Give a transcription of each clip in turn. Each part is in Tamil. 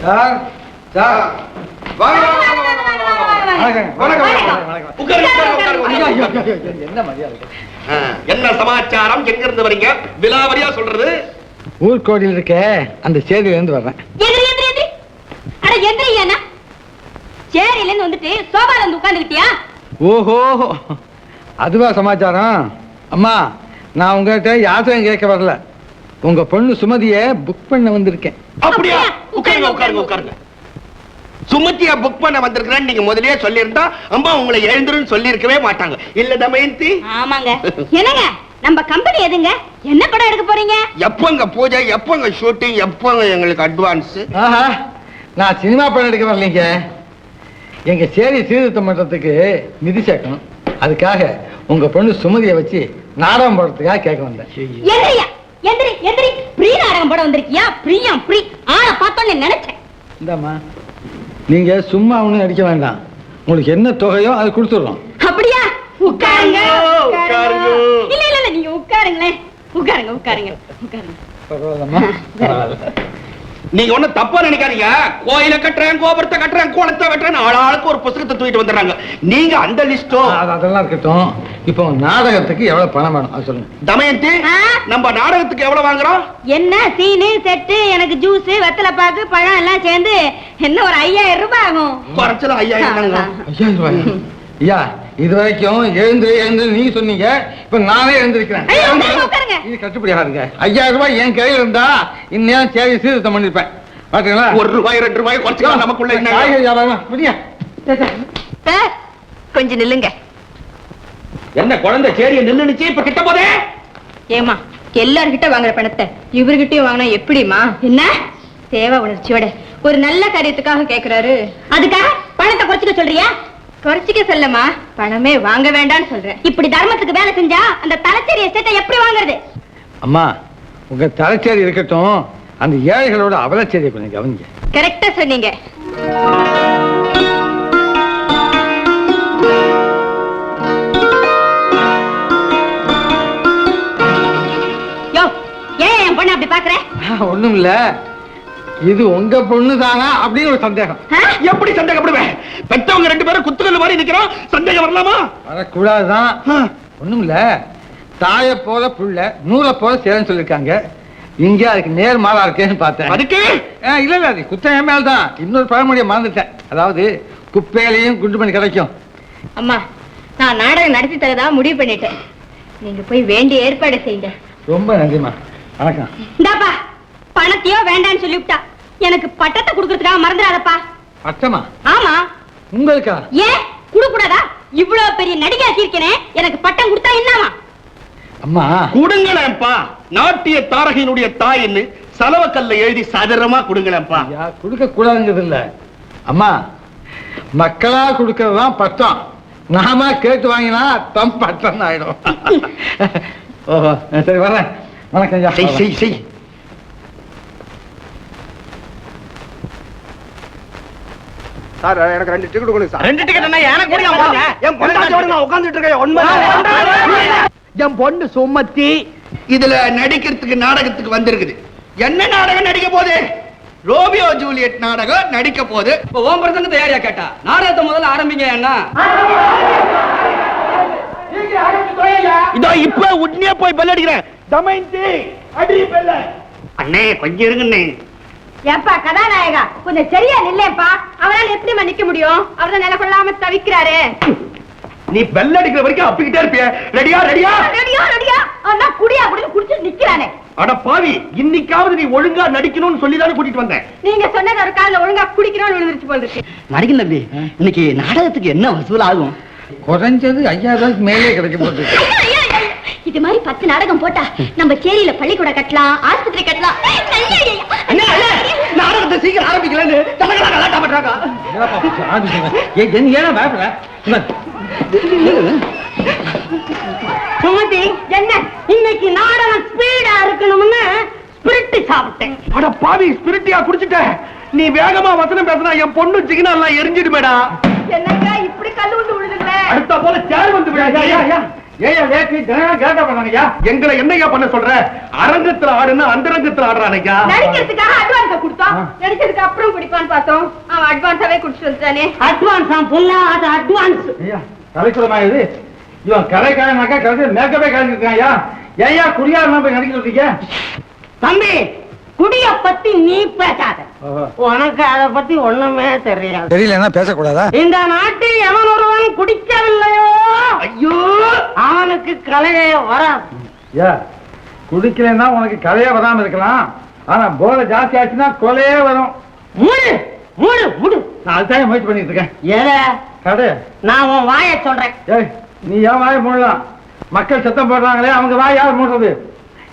சார் சார் என்ன மரியாதை, என்ன சமாச்சாரம், எங்க இருந்து வரீங்க? விலாவரியா சொல்றது. ஊர்கோடியில் இருக்க அந்த சேரியில இருந்து வர்றேன். சேரியில இருந்து வந்துட்டு சோபால இருந்து உட்கார்ந்துக்கிட்டியா? ஓஹோ, அதுவா சமாச்சாரம். அம்மா, நான் உங்ககிட்ட யாத்திரம் கேட்க வரல. உங்க பொண்ணு சுமதியை புக் பண்ண வந்திருக்கேன். அப்படியா? உட்காருங்க உட்காருங்க உட்காருங்க. சுமதியை புக் பண்ண வந்திருக்கிறேன்னு நீங்க முதல்லயே சொல்லியிருந்தா அம்மா உங்களை எழுந்துருன்னு சொல்லி இருக்கவே மாட்டாங்க. இல்ல தமயந்தி? ஆமாங்க. என்னங்க, நம்ம கம்பெனி எதுங்க? என்ன படம் எடுக்க போறீங்க? எப்பங்க பூஜை, எப்பங்க ஷூட்டிங், எப்பங்க எங்களுக்கு அட்வான்ஸ்? ஆஹா, நான் சினிமா படம் எடுக்க வரலீங்க. எங்க சேரி சீர்திருத்தம் பண்றதுக்கு நிதி சேர்க்கணும். அதுக்காக உங்க பொண்ணு சுமதியை வச்சு நாடகம் போடுறதுக்காக கேட்க வந்தேன். எந்திரியா, எந்திரி எந்திரி. ப்ரீ நாடகம் போட வந்திருக்கியா? பிரியா ப்ரீ. ஆளை பார்த்தோன்னு நினைச்சேன். இந்தாம்மா, நீங்க சும்மா ஒண்ணும் நடிக்க வேண்டாம். உங்களுக்கு என்ன தொகையோ அதை கொடுத்துடுறோம். அப்படியா? உட்காருங்க உட்காருங்க. இல்ல இல்ல இல்ல, நீங்க உட்காருங்களேன். உட்காருங்க உட்காருங்க உட்காருங்க. பரவாயில்லம்மா, பரவாயில்ல. நீங்க ஒண்ணு தப்பா நினைக்காதீங்க. கோயில கட்டுறேன், கோபுரத்தை கட்டுறேன், குளத்தை வெட்டுறேன், ஆளாளுக்கு ஒரு புத்தகத்தை தூக்கிட்டு வந்துடுறாங்க. நீங்க அந்த லிஸ்டோ? அதெல்லாம் இருக்கட்டும். இப்போ நாடகத்துக்கு எவ்வளவு பணம் வேணும் அது சொல்லுங்க. தமயந்தி, நம்ம நாடகத்துக்கு எவ்வளவு வாங்குறோம்? என்ன சீனு செட்டு, எனக்கு ஜூஸ், வெத்தலை பாக்கு, பழம் எல்லாம் சேர்ந்து என்ன ஒரு 5000 ரூபாய் ஆகும். குறைச்சல 5000. 5000 ரூபாய்? ஐயா, இது வரைக்கும் எழுந்து எழுந்து நீங்க சொன்னீங்க. இப்ப நானே எழுந்திருக்கிறேன். இது கட்டுப்படி ஆகுங்க. 5000 ரூபாய் என் கையில இருந்தா இன்னும் சேரி சீர்திருத்தம் பண்ணிருப்பேன். பாத்தீங்களா? 1 ரூபாய் 2 ரூபாய் குறைச்சிக்கலாம். நமக்குள்ள என்ன? சார், கொஞ்சம் நில்லுங்க. என்ன குழந்தை சேரிய நின்னுச்சு இப்ப கிட்ட போதே? ஏமா, எல்லார்கிட்ட வாங்குற பணத்தை இவர்கிட்டயும் வாங்கினா எப்படிமா? என்ன சேவை உணர்ச்சியோட ஒரு நல்ல காரியத்துக்காக கேக்குறாரு. அதுக்காக பணத்தை குறைச்சிக்க சொல்றியா? குறைச்சிக்க சொல்லமா, பணமே வாங்க வேண்டாம்னு சொல்றேன். இப்படி தர்மத்துக்கு வேலை செஞ்சா அந்த தலைச்சேரி எஸ்டேட்டை எப்படி வாங்குறது? அம்மா, உங்க தலைச்சேரி இருக்கட்டும், அந்த ஏழைகளோட அவலச்சேரியை கொஞ்சம் கவனிங்க. கரெக்டா சொன்னீங்க. யோ, ஏன் என் பொண்ணு அப்படி பாக்குற? ஒண்ணும் இல்ல, இது உங்க பொண்ணு தானா அப்படின்னு ஒரு சந்தேகம். எப்படி சந்தேகப்படுவேன்? பெற்றவங்க 2 பேரும் குத்துக்கல் மாதிரி நிக்கிறோம், சந்தேகம் வரலாமா? வரக்கூடாதுதான். ஒண்ணும் இல்ல, தாய போல புள்ள நூலை போல சேரன்னு சொல்லிருக்காங்க. இங்க அதுக்கு நேர்மாறா இருக்கேன்னு பார்த்தேன். அதுக்கு இல்ல இல்ல, அது குத்தம் என் மேல்தான். இன்னொரு பழமொழியை மறந்துட்டேன். அதாவது குப்பையிலையும் குண்டு பண்ணி கிடைக்கும். அம்மா, நான் நாடகம் நடத்தி தரதா முடிவு பண்ணிட்டேன். நீங்க போய் வேண்டிய ஏற்பாடு செய்யுங்க. ரொம்ப நன்றிமா. வணக்கம். இந்தாப்பா, பணத்தையோ வேண்டான்னு சொல்லிவிட்டா. எனக்கு பட்டத்தை கொடுக்கறதுக்காக மறந்துடாதப்பா. பட்டமா? ஆமா. உங்களுக்கா? ஏன் குடுக்கூடாதா? இவ்வளவு பெரிய நடிகை ஆக்கியிருக்கேனே, எனக்கு பட்டம் கொடுத்தா என்னவா? அம்மா கொடுங்களேன்ப்பா. நாட்டிய தாரகையினுடைய தாயின்னு சலவக்கல்ல எழுதி சதுரமா கொடுங்களேன்ப்பா. கொடுக்க கூடாதுங்கிறது இல்ல அம்மா, மக்களா கொடுக்கறதுதான் பட்டம். நாம கேட்டு வாங்கினா தம் பட்டம் ஆயிடும். ஓஹோ, சரி வரேன். வணக்கம். செய் செய் செய். சார், எனக்கு 2 டிக்கெட் கொடுங்க சார். 2 டிக்கெட் என்ன? எனக்கு கொடுங்க. என் பொண்ணு உட்கார்ந்துட்டு இருக்கேன். என் பொண்ணு சுமதி இதுல நடிக்கிறதுக்கு நாடகத்துக்கு வந்திருக்குது. என்ன நாடகம் நடிக்க போகுது? ரோமியோ ஜூலியட் நாடகம் நடிக்க போகுது. இப்ப ஓம் பிரசங்கத்தை யாரையா கேட்டா? நாடகத்தை முதல்ல ஆரம்பிங்க. என்ன இதோ இப்ப உடனே போய் பெல் அடிக்கிறேன். தமயந்தி, அடி பெல்ல. அண்ணே கொஞ்சம் இருங்கண்ணே. ஏப்பா கதாநாயகா, கொஞ்சம் சரியா நில்லேப்பா. அவரால் எப்படிமா நிக்க முடியும்? அவர்தான் நில கொள்ளாம தவிக்கிறாரு. நீ பெல் அடிக்கிற வரைக்கும் அப்பிக்கிட்டே இருப்பிய. ரெடியா ரெடியா ரெடியா ரெடியா? அவன் குடியா குடி குடிச்சு நிக்கிறானே. அட பாவி, இன்னைக்காவது நீ ஒழுங்கா நடிக்கணும்னு சொல்லிதானே கூட்டிட்டு வந்தேன். நீங்க சொன்னது ஒரு காலைல ஒழுங்கா குடிக்கணும்னு விழுந்துருச்சு போல இருக்கு. நடிகன் தம்பி, இன்னைக்கு நாடகத்துக்கு என்ன வசூல் ஆகும்? குறைஞ்சது 5000 மேலே கிடைக்க போகுது. இது மாதிரி 10 நாடகம் போட்டா நம்ம சேரியில பள்ளிக்கூடம் கட்டலாம், ஆஸ்பத்திரி கட்டலாம். நாடகத்தை சீக்கிரம் ஆரம்பிக்கலன்னு கலாட்டா பண்றாங்க. ஏன் பயப்பட? சுமதி, என்ன இன்னைக்கு நாடகம் ஸ்பீடா இருக்கணும்னு ஸ்பிரிட் சாப்பிட்டேன். அட பாவி, ஸ்பிரிட்டியா குடிச்சிட்ட. நீ வேகமா வசனம் பேசினா என் பொண்ணு சிக்கனா எல்லாம் எரிஞ்சிடுமேடா. என்னங்க இப்படி கல்லு வந்து விழுதுங்களே? அடுத்த போல சேர் வந்து விடாதா? ஏன் லேட்டு ஜனங்க கேட்ட பண்ணாங்கய்யா. எங்களை என்னையா பண்ண சொல்ற? அரங்கத்துல ஆடுனா அந்தரங்கத்துல ஆடுறானையா. நடிக்கிறதுக்காக அட்வான்ஸ கொடுத்தோம், நடிக்கிறதுக்கு அப்புறம் குடிப்பான்னு பார்த்தோம். அவன் அட்வான்ஸாவே குடிச்சு வந்துட்டானே. அட்வான்ஸ் புல்லா அது அட்வான்ஸ். ஐயா கலைக்குறமா இது. இவன் கலைக்காரனாக்கா கலைச்சு மேக்கப்பே கலைஞ்சிருக்காயா. ஏயா குடியாரமா போய் நடிக்க சொல்றீங்க? தம்பி குடிய பத்தி நீ பேசாத, உனக்கு அத பத்தி ஒண்ணுமே தெரியாது. தெரியலன்னா பேசக்கூடாதா? இந்த நாட்டில் எவன் ஒருவன் குடிக்கவில்லையோ ஐயோ அவனுக்கு கலையே வராது. ஏ குடிக்கலன்னா உனக்கு கலையே வராம இருக்கலாம், ஆனா போதை ஜாஸ்தி ஆச்சுன்னா கொலையே வரும். மூடு மூடு மூடு. நான் அதுதான் முயற்சி பண்ணிட்டு இருக்கேன். எதை? கடை. நான் உன் வாயை சொல்றேன். ஏய் நீ ஏன் வாயை மூடலாம்? மக்கள் சத்தம் போடுறாங்களே, அவங்க வாய் யார் மூடுறது?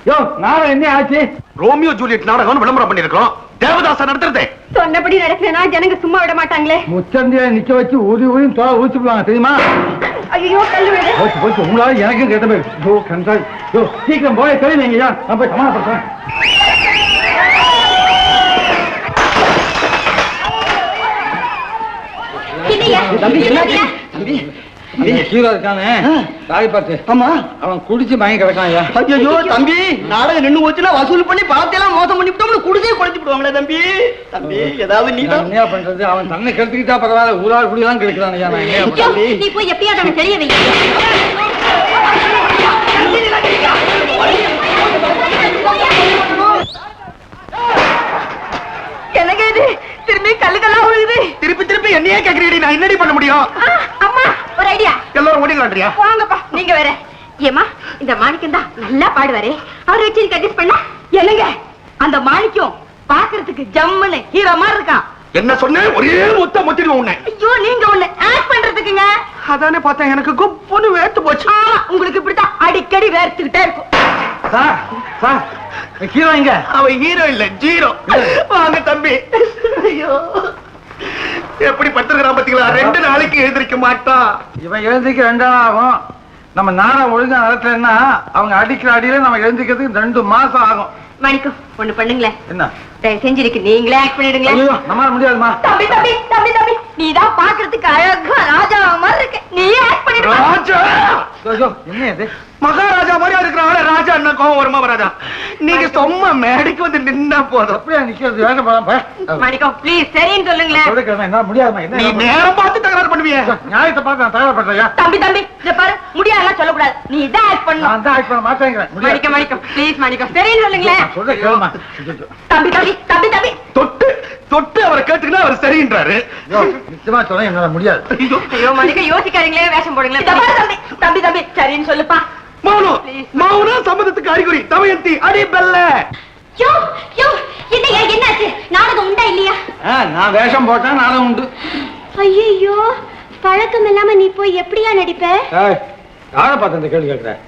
யோ நாளை என்ன ஆச்சு? ரோமியோ ஜூலியட் நாடகம் விளம்பரம் பண்ணிருக்கோம். தேவதாசன் நடத்துறதே சொன்னபடி நடக்கிறேன்னா ஜனங்க சும்மா விட மாட்டாங்களே. முச்சந்திய நிக்க வச்சு ஊதி ஊதி தோலை ஊச்சிடுவாங்க தெரியுமா? ஐயோ கல்லு விடு. போச்சு போச்சு, உங்களால எனக்கும் கேட்ட போய். யோ கண்டாய், யோ சீக்கிரம் போய் தெரியுங்கய்யா, நான் போய் சமாளப்படுறேன். தம்பி என்ன தம்பி? ஹீரோ இருக்கானே தாய்பாட்டு, ஆமா அவன் குடிச்சு மயங்கி கிடக்கான் ஐயா. ஐயோ தம்பி, நாடகம் நின்னு போச்சுன்னா வசூல் பண்ணி பணத்தையெல்லாம் மோசம் பண்ணிவிட்டோம்னு குடிசே குறைச்சு விடுவாங்களே தம்பி. தம்பி ஏதாவது நீ நான் என்ன பண்றது? அவன் தன்னை கெடுத்துக்கிட்டா பரவாயில்ல, ஊரால் குடியெல்லாம் கெடுக்கிறான் ஐயா. நான் என்ன பண்றது? நீ போய் எப்பயாவது அவனை தெரிய வை. எனக்கு இது திரும்பி கல்லுக்கெல்லாம் விழுகுது. திருப்பி திருப்பி என்னையே கேக்குறீடி, நான் என்னடி பண்ண முடியும்? அம்மா ஒரு ஐடியா. எல்லாரும் ஓடிக்கலான்றியா? வாங்கப்பா நீங்க வேற. ஏமா இந்த மாணிக்கம் தான் நல்லா பாடுவாரே, அவர் வச்சு அட்ஜஸ்ட் பண்ண. என்னங்க அந்த மாணிக்கம் பாக்குறதுக்கு ஜம்முன்னு ஹீரோ மாதிரி இருக்கான். என்ன சொன்ன? ஒரே முத்த முத்திடுவோம் உன்னை. ஐயோ நீங்க ஒண்ணு ஆக்ட் பண்றதுக்குங்க. அதானே பார்த்தேன், எனக்கு குப்புன்னு வேர்த்து போச்சு. ஆமா உங்களுக்கு இப்படித்தான் அடிக்கடி வேர்த்துக்கிட்டே இருக்கும். சார் சார் ஹீரோ இங்க. அவன் ஹீரோ இல்ல ஜீரோ. வாங்க தம்பி. ஐயோ எப்படி பத்திருக்கிறான் பாத்தீங்களா? 2 நாளைக்கு எழுந்திருக்க மாட்டான். இவன் எழுந்திரிக்க 2 நாள் ஆகும். நம்ம நாடகம் ஒழுங்கா நடத்தலைன்னா அவங்க அடிக்கிற அடியில நம்ம எழுந்திக்கிறதுக்கு 2 மாசம் ஆகும். மாணிக்கம் ஒண்ணு பண்ணுங்களேன். என்ன செஞ்சிருக்கு நீங்களே ஆக்ட் பண்ணிடுங்களேன். ஐயோ நம்மளால முடியாதுமா. தம்பி தம்பி தம்பி தம்பி நீதான் பாக்குறதுக்கு அழகா ராஜா மாதிரி இருக்கு, நீயே ஆக்ட் பண்ணிடு. ராஜா ஐயோ என்ன இது? மகாராஜா மாதிரியா இருக்கிறாங்களே, ராஜா என்ன கோவம் வருமா வராதா? நீங்க சும்மா மேடைக்கு வந்து நின்னா போதும். அப்படியே நிக்கிறது வேண்டாம் போலாம். மாணிக்கம் ப்ளீஸ் சரின்னு சொல்லுங்களேன். என்ன முடியாதுமா? நீ என்ன நேரம் பார்த்து தகராறு பண்ணுவிய? நியாயத்தை பார்த்து நான் தயார் பண்றேன். தம்பி தம்பி இத பாரு, முடியாதுலாம் சொல்லக்கூடாது, நீ இதான் ஆக்ட் பண்ணணும். நான் தான் ஆக்ட் பண்ண மாட்டேங்கிறேன். மாணிக்கம் மாணிக்கம் ப்ளீஸ் மாணிக்கம் சரின்னு சொல்லுங்களேன். சொல்ற கேளுமா. தம்பி தம்பி தம்பி தம்பி தொட்டு தொட்டு அவரை கேட்டுக்கினா அவர் சரின்றாரு. நிச்சயமா சொல்ல என்னால முடியாது. ஐயோ மாணிக்கம் யோசிக்காதீங்களே, வேஷம் போடுங்களேன். தம்பி தம்பி தம்பி சரின்னு சொல்லுப்பா. மௌனம் மௌனம் சம்மதத்துக்கு அறிகுறி. தமயந்தி அடி பெல்ல. யோ யோ என்னையா என்னாச்சு? நாடகம் உண்டா இல்லையா? நான் வேஷம் போட்டா நாடகம் உண்டு. ஐயோ பழக்கம் இல்லாம நீ போய் எப்படியா நடிப்ப? யாரை பார்த்து இந்த கேள்வி கேட்கிறேன்?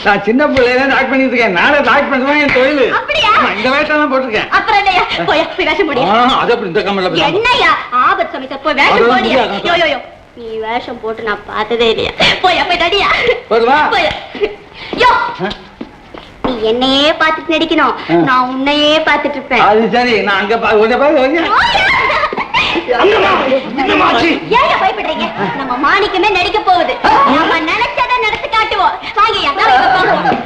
நான் சின்ன பிள்ளையில ஆக்ட் பண்ணிட்டு இருக்கேன். நாடகம் ஆக்ட் பண்ணுவேன் என் தொழில். அப்படியா? இந்த வேஷம் தான் போட்டிருக்கேன். அப்புறம் என்னையா போய் வேஷம் போடு. அது அப்படி இந்த கமல என்னையா ஆபத் சமயத்துல போய் வேஷம் போடியா? யோ யோ யோ நீ வேஷம் போட்டு நான் பார்த்ததே இல்லையா. போய் போய் நடியா. போதுவா? போய் யோ நீ என்னையே பார்த்துட்டு நடிக்கணும், நான் உன்னையே பார்த்துட்டு இருப்பேன். அது சரி, நான் அங்க பாருங்க. ஏன் பயப்படுறீங்க? நம்ம மாணிக்கமே நடிக்க போகுது. நம்ம நினைச்சதை நடத்தி காட்டுவோம். வாங்கய்யா போவோம்.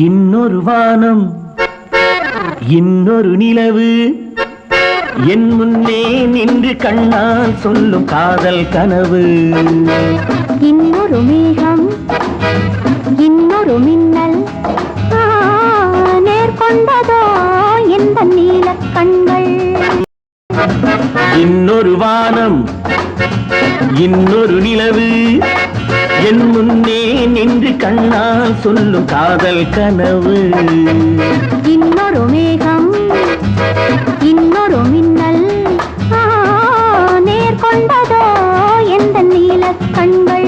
இன்னொரு வானம் இன்னொரு நிலவு என் முன்னே நின்று கண்ணால் சொல்லும் காதல் கனவு. இன்னொரு மேகம் இன்னொரு மின்னல் நேர்கொண்டதோ எந்த நீல கண்கள். இன்னொரு வானம் இன்னொரு நிலவு என் முன்னே நின்று கண்ணால் சொல்லும் காதல் கனவு இன்னொரு மேகம் இன்னொரு மின்னல் நேர்கொண்டதோ எந்த நீலக் கண்கள்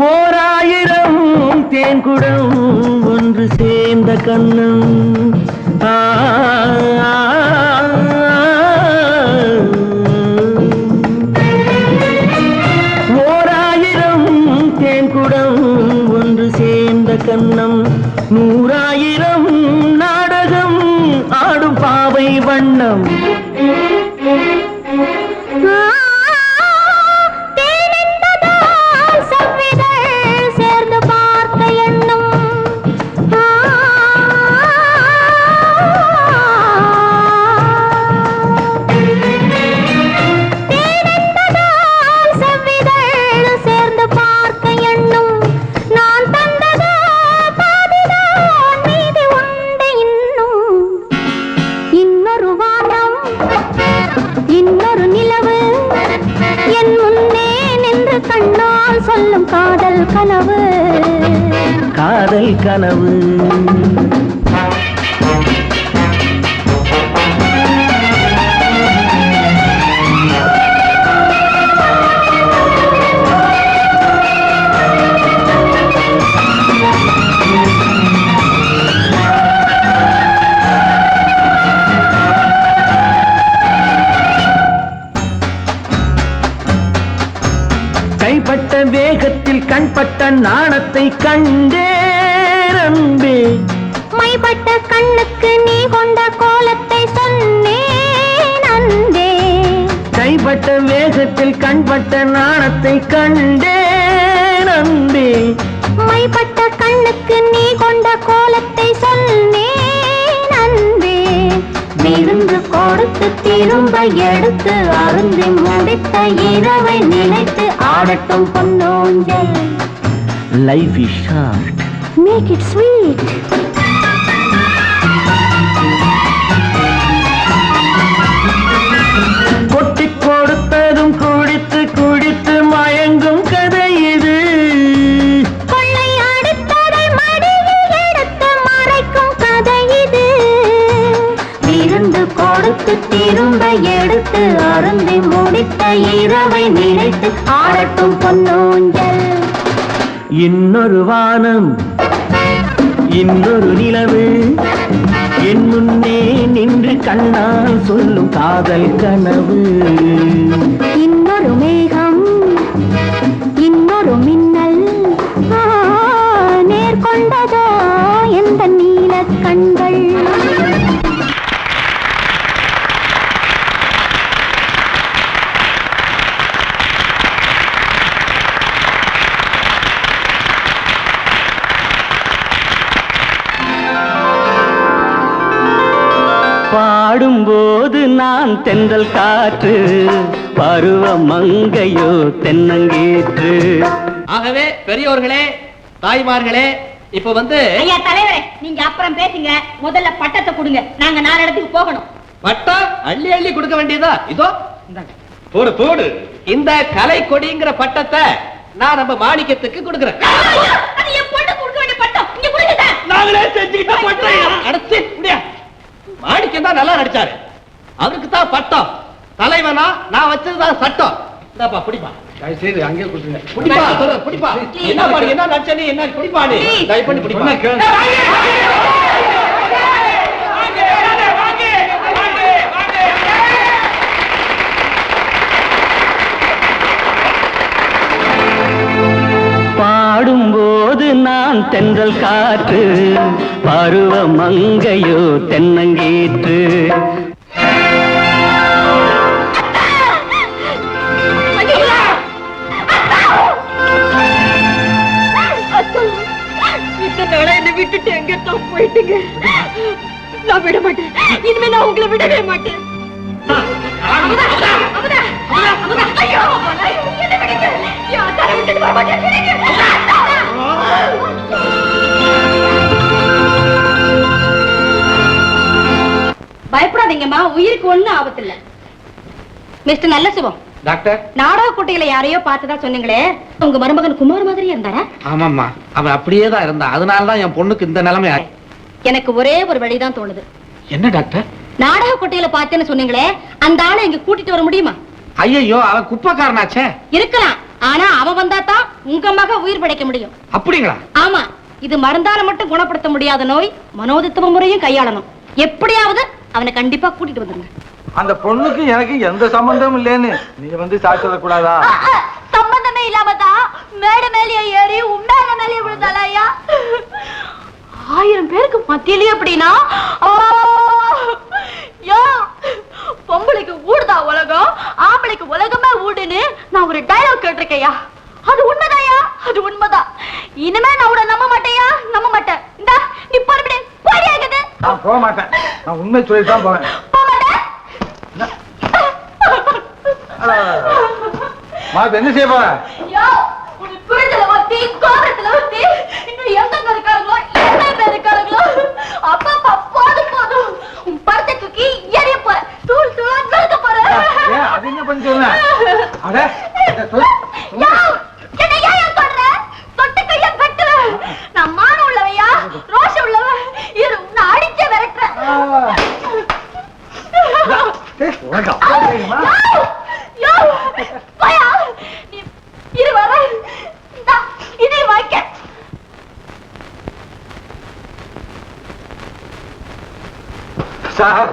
ஓராயிரம் தேன்குடம் ஒன்று சேர்ந்த கண்ணம் ஓராயிரம் தேன்குடம் ஒன்று சேர்ந்த கண்ணம் 100,000 நாடகம் ஆடும் பாவை வண்ணம் சொல்லும் காதல் கனவு காதல் கனவு கைப்பட்ட வேகத்தில் கண்பட்ட நாணத்தை கண்டேன் அன்பே மைப்பட்ட கண்ணுக்கு நீ கொண்ட கோலத்தை சொன்னேன் அன்பே கைப்பட்ட வேகத்தில் கண்பட்ட நாணத்தை கண்டேன் அன்பே மைப்பட்ட கண்ணுக்கு நீ கொண்ட கோலத்தை சொன்னேன் அன்பே விருந்து கொடுத்து திரும்ப எடுத்து அருந்தி முடித்த இரவை நினைத்து ஆடட்டும் பொன்னோஞ்சல் life is short make it sweet கொட்டி கொடுத்ததும் குடித்து குடித்து மயங்கும் கதை இது கொள்ளை அடுத்ததை மடியில் எடுத்து மறைக்கும் கதை இது விருந்து கொடுத்து திரும்ப எடுத்து அருந்தி முடித்த இரவை நினைத்து ஆடட்டும் பொன்னோஞ்சல் இன்னொரு வானம் இன்னொரு நிலவு என் முன்னே நின்று கண்ணால் சொல்லும் காதல் கனவு இன்னொரு மேகம் இன்னொரு மின்னல் நேர்கொண்டதோ எந்த நீலக் கண்கள் பாடும்போது நான் தென்றல் காற்று பருவ மங்கையோ தென்னங்கீற்று. ஆகவே பெரியோர்களே தாய்மார்களே இப்ப வந்து ஐயா தலைவரே நீங்க அப்புறம் பேசுங்க, முதல்ல பட்டத்தை கொடுங்க, நாங்க 4 இடத்துக்கு போகணும். பட்டம் அள்ளி அள்ளி கொடுக்க வேண்டியதா? இதோ போடு போடு. இந்த கலை கொடிங்கிற பட்டத்தை நான் நம்ம மாணிக்கத்துக்கு கொடுக்கிறேன். அது என் பொண்ணு கொடுக்க வேண்டிய பட்டம், இங்க கொடுங்க. நாங்களே செஞ்சுக்கிட்ட பட்டம் அடைச்சு முடியா. மாணிக்கம் தான் நல்லா நடிச்சாரு, அவருக்கு தான் பட்டம். தலைவனா நான் வச்சதுதான் சட்டம். இந்தாப்பா புடிப்பா. சரி அங்கே கொடுத்துருங்க. புடிப்பா புடிப்பா. என்ன பாடி என்ன நடிச்ச நீ, என்ன புடிப்பா நீ. தயவு பண்ணி புடிப்பா. பாடும்போது நான் தென்றல் காற்று பருவ மங்கையோ தென்னங்கீற்று. இத்தனை நாளா என்னை விட்டுட்டு எங்க போயிட்டுங்க? நான் விட மாட்டேன். இனிமே நான் உங்களை விடவே மாட்டேன். ஐயோ, என்ன விடுங்க. தர விட்டுட்டு வர மாட்டேன். பயப்படாதீங்கம்மா, உயிருக்கு ஒண்ணும் ஆபத்து இல்ல. மிஸ்டர் நல்ல சிவம், டாக்டர். நாடக கூட்டையில யாரையோ பார்த்ததா சொன்னீங்களே, உங்க மருமகன் குமார் மாதிரியே இருந்தாரா? ஆமாம்மா, அவன் அப்படியே தான் இருந்தான். அதனாலதான் என் பொண்ணுக்கு இந்த நிலைமை. எனக்கு ஒரே ஒரு வழிதான் தோணுது. என்ன டாக்டர்? நாடக கூட்டையில பார்த்தேன்னு சொன்னீங்களே, அந்த ஆளை இங்க கூட்டிட்டு வர முடியுமா? ஐயோ, அவன் குப்பைக்காரனாச்சே. இருக்கலாம், ஆனா அவன் வந்தா தான் உங்க மக உயிர் பிழைக்க முடியும். அப்படிங்களா? ஆமா, இது மருந்தால மட்டும் குணப்படுத்த முடியாத நோய். மனோதித்துவ முறையும் கையாளணும். எப்படியாவது அவனை கண்டிப்பா கூட்டிட்டு வந்துருங்க. அந்த பொண்ணுக்கு எனக்கு எந்த சம்பந்தமும் இல்லைன்னு நீங்க வந்து சாட்சி சொல்லக்கூடாதா? சம்பந்தமே இல்லாமதான் மேடை மேலேயே ஏறி உண்மையான மேலேயே விழுந்தாளா ஐயா? 1000 பேருக்கு மத்தியிலே அப்படின்னா பொம்பளைக்கு ஊடுதா உலகம், ஆம்பளைக்கு உலகமே ஊடுன்னு நான் ஒரு டயலாக் கேட்டிருக்கையா. அது உண்மைதாயா, அது உண்மைதான். இனிமே நான் உட நம்ப மாட்டேயா, நம்ப மாட்டேன். இந்த நீ போறபடி போடியாகுது. நான் போக மாட்டேன். நான் உண்மை சொல்லிட்டு தான் போவேன். போக மாட்டேன். என்ன செய்ய போற? புரிதல ஒத்தி கோபத்துல ஒத்தி இன்னும் எங்க இருக்காங்களோ, எத்தனை பேர் இருக்காங்களோ. அப்பா போதும் போதும், உன் படத்தை தூக்கி எறிய போற, தூள் தூளா நறுக்க போற. அது என்ன பண்ணி சொல்ல? என்ன ஏன் சொல்ற? தொட்டு கைய வெட்டுற. நான் மான உள்ளவையா, ரோஷம் உள்ளவ. இரு, நான் அடிச்ச விரட்டுறேன். இரு வர, இதை வைக்க. சார்,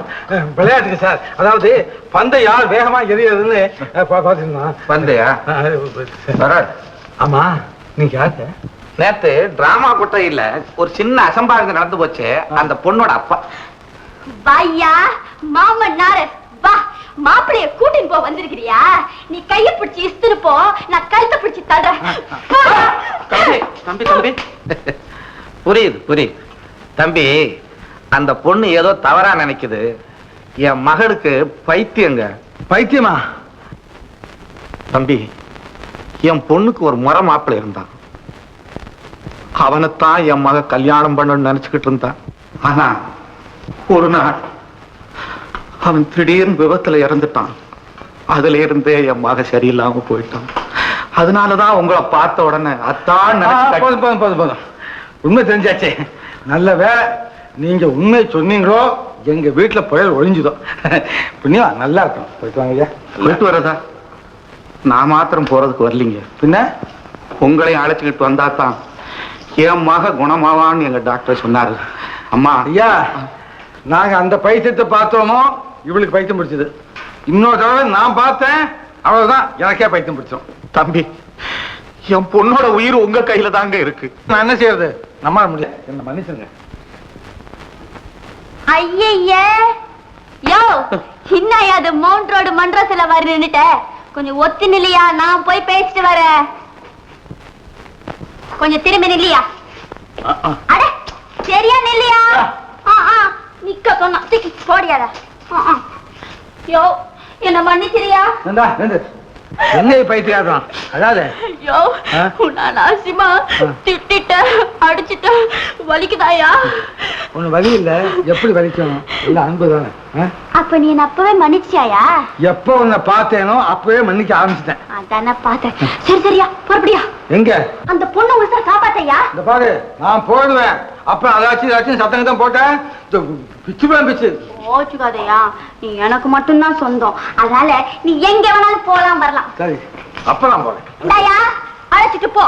விளையாட்டுக்கு சார். அதாவது பந்தை யார் வேகமா எறியதுன்னு பாத்துருந்தோம். பந்தையா? ஆமா, நீங்க யாரு? நேத்து டிராமா குட்டையில ஒரு சின்ன அசம்பாவிதம் நடந்து போச்சு. அந்த பொண்ணோட அப்பா. வாயா மாமன் நாரு, வா. மாப்பிளைய கூட்டின்னு போ வந்திருக்கிறியா? நீ கைய பிடிச்சி இஸ்திரு போ, நான் கழுத்தை பிடிச்சி தடுறேன். தம்பி தம்பி புரியுது புரியுது தம்பி. அந்த பொண்ணு ஏதோ தவறா நினைக்குது. என் மகளுக்கு பைத்தியங்க. பைத்தியமா? தம்பி, என் பொண்ணுக்கு ஒரு முறை மாப்பிள்ளை இருந்தான். அவனைத்தான் என் மக கல்யாணம் பண்ணணும்னு நினைச்சுக்கிட்டு இருந்தான். ஆனா ஒரு நாள் அவன் திடீர்னு விபத்துல இறந்துட்டான். அதுல இருந்தே என் மக சரியில்லாம போயிட்டான். அதனாலதான் உங்களை பார்த்த உடனே அத்தான் போதும் போதும் போதும் போதும். உண்மை தெரிஞ்சாச்சே, நல்ல வேலை. நீங்க உண்மை சொன்னீங்களோ, எங்க வீட்டுல புயல் ஒழிஞ்சுதோ. புண்ணியா, நல்லா இருக்கும். போயிட்டு வாங்க. போயிட்டு வரதா? நான் மாத்திரம் போறதுக்கு வரலீங்க. பின்ன உங்களையும் அழைச்சிக்கிட்டு வந்தா தான் என் மக குணமாவான்னு எங்க டாக்டர் சொன்னாரு. அம்மா ஐயா, நாங்க அந்த பைத்தியத்தை பார்த்தோமோ, இவளுக்கு பைத்தியம் பிடிச்சது. இன்னொரு தடவை நான் பார்த்தேன், அவ்வளவுதான், எனக்கே பைத்தியம் பிடிச்சோம். தம்பி, என் பொண்ணோட உயிர் உங்க கையில தாங்க இருக்கு. நான் என்ன செய்யறது? நம்மால முடியல. என்ன மன்னிச்சுங்க. ஐயே யோ, இன்னையா அது மவுண்ட் ரோடு மன்றத்துல வர நின்னுட்ட? கொஞ்சம் ஒத்து நில்லையா, நான் போய் பேசிட்டு வரேன். கொஞ்சம் திரும்பி நில்லையா? அட சரியா நில்லையா? நிக்க சொன்னா போடியாத. யோ, என்ன மன்னிச்சிரியா? என்ன பைத்தியம்? அதாவது யோ, நான் ஆசிமா திட்டிட்ட, அடிச்சுட்ட, வலிக்குதாயா? ஒண்ணு வலி இல்ல. எப்படி வலிக்கும்? இல்ல அன்பு தானே. அப்ப நீ என்ன அப்பவே மன்னிச்சியாயா? எப்ப உன்னை பார்த்தேனோ அப்பவே மன்னிக்க ஆரம்பிச்சிட்டேன். அதான பார்த்தேன். சரி சரியா, புறப்படியா? எங்க? அந்த பொண்ணு உங்க காப்பாத்தையா? இந்த பாரு, நான் போடுவேன். அப்ப அதாச்சும் சத்தங்க தான் போட்டேன். பிச்சு பிச்சு ஓச்சுக்காதையா, நீ எனக்கு மட்டும்தான் சொந்தம். அதனால நீ எங்க வேணாலும் போலாம் வரலாம். சரி, அப்ப நான் போறேன். அழைச்சிட்டு போ.